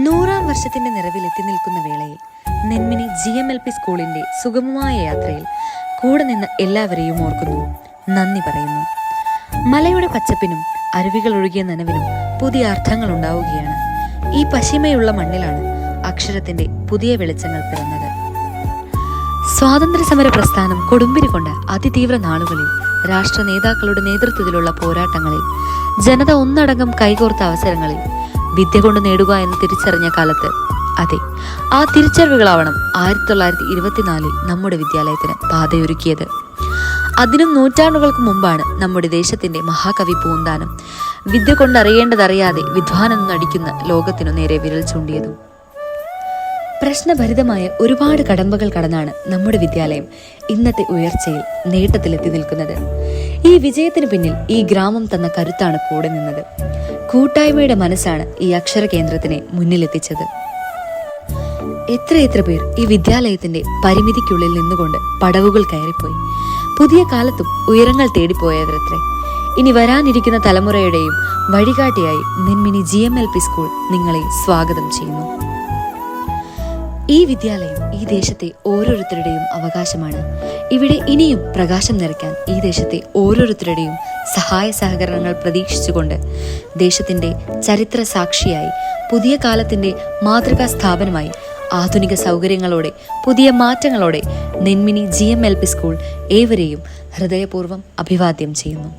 100-ാം വർഷത്തിന്റെ നിറവിൽ എത്തി നിൽക്കുന്ന വേളയിൽ നെന്മിനി GMLP സ്കൂളിന്റെ സുഗമമായ യാത്രയിൽ കൂടെ നിന്ന് എല്ലാവരെയും ഓർക്കുന്നു, നന്ദി പറയുന്നു. മലയുടെ പച്ചപ്പിനും അരുവികൾ ഒഴുകിയ നനവിനും പുതിയ അർത്ഥങ്ങൾ ഉണ്ടാവുകയാണ്. ഈ പശിമയുള്ള മണ്ണിലാണ് അക്ഷരത്തിന്റെ പുതിയ വെളിച്ചങ്ങൾ പിറന്നത്. സ്വാതന്ത്ര്യ സമര പ്രസ്ഥാനം കൊടുമ്പിരി കൊണ്ട അതിതീവ്ര നാളുകളിൽ, രാഷ്ട്ര നേതാക്കളുടെ നേതൃത്വത്തിലുള്ള പോരാട്ടങ്ങളിൽ, ജനത ഒന്നടങ്കം കൈകോർത്ത അവസരങ്ങളിൽ വിദ്യ കൊണ്ട് നേടുക എന്ന് തിരിച്ചറിഞ്ഞ കാലത്ത്, അതെ, ആ തിരിച്ചറിവുകളാവണം 1924 നമ്മുടെ വിദ്യാലയത്തിന് പാതയൊരുക്കിയത്. അതിനും നൂറ്റാണ്ടുകൾക്ക് മുമ്പാണ് നമ്മുടെ ദേശത്തിന്റെ മഹാകവി പൂന്താനം വിദ്യ കൊണ്ടറിയേണ്ടതറിയാതെ വിദ്വാനെന്ന് നടിക്കുന്ന ലോകത്തിനു നേരെ വിരൽ ചൂണ്ടിയതും. പ്രശ്നഭരിതമായ ഒരുപാട് കടമ്പകൾ കടന്നാണ് നമ്മുടെ വിദ്യാലയം ഇന്നത്തെ ഉയർച്ചയിൽ നേട്ടത്തിലെത്തി നിൽക്കുന്നത്. ഈ വിജയത്തിന് പിന്നിൽ ഈ ഗ്രാമം തന്ന കരുത്താണ് കൂടെ നിന്നത്. കൂട്ടായ്മയുടെ മനസ്സാണ് ഈ അക്ഷര കേന്ദ്രത്തിനെ മുന്നിലെത്തിച്ചത്. എത്രയെത്ര പേർ ഈ വിദ്യാലയത്തിന്റെ പരിമിതിക്കുള്ളിൽ നിന്നുകൊണ്ട് പടവുകൾ കയറിപ്പോയി. പുതിയ കാലത്തും ഉയരങ്ങൾ തേടിപ്പോയവരത്രേ. ഇനി വരാനിരിക്കുന്ന തലമുറയുടെയും വഴികാട്ടിയായി നെന്മിനി GMLP സ്കൂൾ നിങ്ങളെ സ്വാഗതം ചെയ്യുന്നു. ഈ വിദ്യാലയം ഈ ദേശത്തെ ഓരോരുത്തരുടെയും അവകാശമാണ്. ഇവിടെ ഇനിയും പ്രകാശം നിറയ്ക്കാൻ ഈ ദേശത്തെ ഓരോരുത്തരുടെയും സഹായ സഹകരണങ്ങൾ പ്രതീക്ഷിച്ചുകൊണ്ട് ദേശത്തിന്റെ ചരിത്ര സാക്ഷിയായി, പുതിയ കാലത്തിന്റെ മാതൃകാ സ്ഥാപനമായി, ആധുനിക സൗകര്യങ്ങളോടെ, പുതിയ മാറ്റങ്ങളോടെ നെന്മിനി GMLP സ്കൂൾ ഏവരെയും ഹൃദയപൂർവ്വം അഭിവാദ്യം ചെയ്യുന്നു.